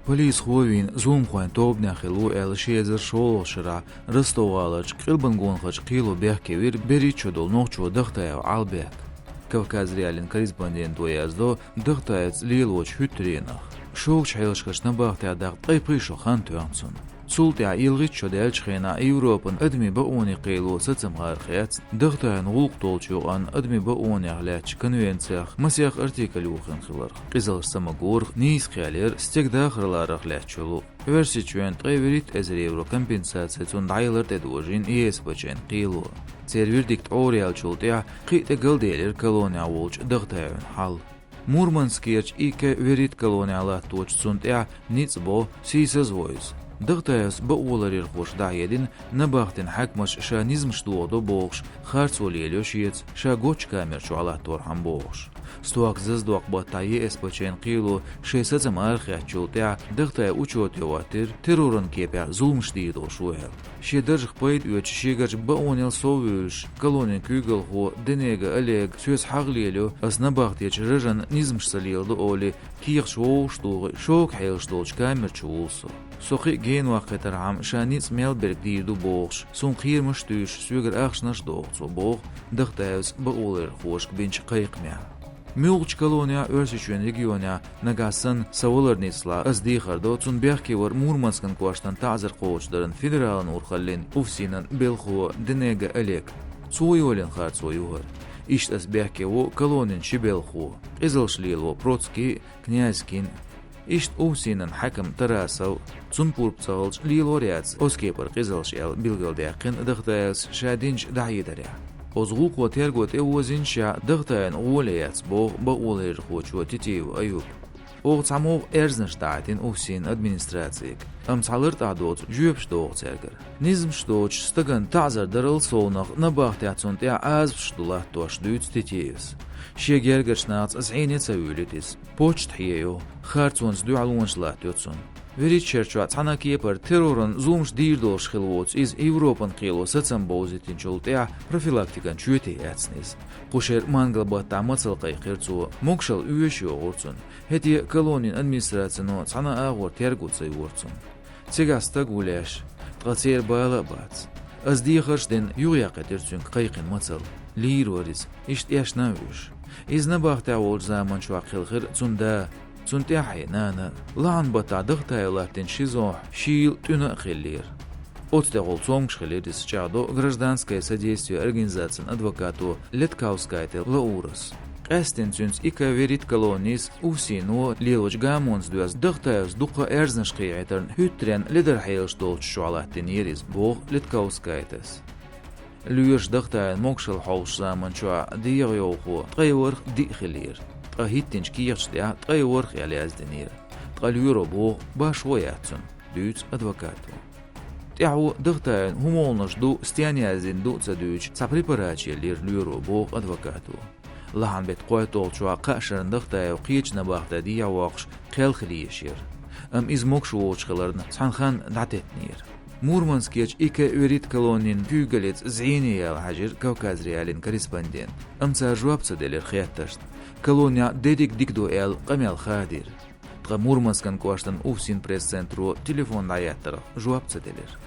Полис خوين زوم خوين توب نخلو الشيزر شول شرا رستوغالج قلبن غونخج قيلو بيح كبير بري چودول نوخچو دختايو عالبيك Кавказ реален корреспондент уязду дختаец лилоч хүтринах. Шоуч хайлшкаш набахтадаг тайпышо хан туянцун. Султя илгит чодэлч хена Европын адми ба они қейло сацамгар хяц дختаен гулк толчуган адми ба они агляч конвенциях масях артикль ухын хилар. Qizil samagor низ хялер стегда хрлар аглячулу. Версичуен тайверит эзер евро компенсация цун дайлар тедожин ес бачен қейло. Сервирдикт Ориал чултя қита галделер колония волч дختаен хал. Мурманскирч ике верит колониала точ цунтя ницбо сисез войз. دغتاس بقولر الخوش دايدين نباختن حكمش شا نزمش دوادو بوغش خارц وليلو شيتس شا گوچ كامر شو على تور هم بوغش ستواك ززدوق بطاية اسبچين قيلو شيسة زمارخ يحجولتيا دغتايا اوچوت يواتر ترورن كيبيا ظلمش ديدو شوهل شي درجخ بايد اوچ شيگرج بقونيل سوويلش كالونين كيگل خو دنيگا أليگ سويس حغليلو اس نباختيج رجن نزمش سليلدو اولي كيغ شووش دوغي شوك حيلش دولش كامر شوولسو سوخي جين وقت رعم شانيس ميلبرغ ديدو بوغش سون خير مشتوش سويگر اخشنش دوغتو بوغ دختايس بقولر خوشك بينش قيق ميا ميوغش كالونيا ارسيشوين ريجيونيا نغاسن سوولر نيسلا از ديخردو تون بيخكي ور مورمانسكن كواشتن تعزر قوشدرن فيدرالن ورخلين اوفسينن بيلخو دنيگا أليك سويولين خارد سويوهر إشت از بيخكي و كالونين شبيلخو إزلش ليلو بروتسكي كنيازكين إشت أوسينن حكم تراسو تنبور بتالج ليلورياتس أوسكيبر قزلش إل بيلغل داقين دختايس شادينش دعي دريا أوزغوق وتيرغوت إوزين شا دختاين أولياتس بوغ بأولير خوچو تيتيو أيوب أوغ تعموغ إرزنش دعتين أوسين أدمينستراتيك تعلرت عدوت جوبش دوغ تيرغر نزمش دوغش ستغن تعزر درل سونغ نباختياتون تيا آزفش دوله توش دوت تيتيوس شي جرجرش ناц زعيني تسويلتيس بوچت حيو خارцونس دو علونش لاتيوتسون Верит черчуат санакиепар террорын зумш дирдолш хилвоц из Европан қило сацам боузитин чултя профилактикан чуете яцнис. Қушер мангалбатта мацалқай қирцу мокшал үйешио орцун. Хети колонин администрацияно цана агор тергуцай орцун. Цегаста гуляш, тғацер байла бац. Аздихаршден юғяқа терцун қайқин мацал. Лирорис, ишт яшна үш. Изна бахта олж заман чуақ хилхир цунда Цунтяхи нана лан бата дختайлартин шизо шил тюна хиллир. Отстегол цомш хиллирис чадо гражданское содействие организациям адвокату Леткаускайте Лаурас. Эстин цюнс ика верит колонис усино лилоч гамонс дуас дختайс дуqa эрзнаш қиайтерн хүтрен лидер хейлш долч шуалаттин ерис бог Леткаускайтес. Люеш дختайн мокшал хаус заман чуа диягиоху тғайворх ди хиллир. هيتنش كيرش ديا تغيور خيالي ازدنير تغاليورو بو باش وياتسون دوت ادوكاتو تيعو دغتاين همولنش دو ستياني ازين دو تسادوش تسابريبراتشي لير ليورو بو ادوكاتو لحن بيت قويتول شوا قاشرن دغتايو قيتش نباختا ديا واقش قيل خليشير ازموكش ووش خلرن سانخان دعتتنير مورمانسكيش إيكا وريت كالونين بيوغاليت زعيني الحجر كوكاز ريالين كوريسبوندنت أمسا جواب تسدلير خياتشت كالونيا ديديك ديكدو إل قميل خادير تغا مورمانسكن كواشتن أوفسين بريس سنترو تليفون دعياتر جواب تسدلير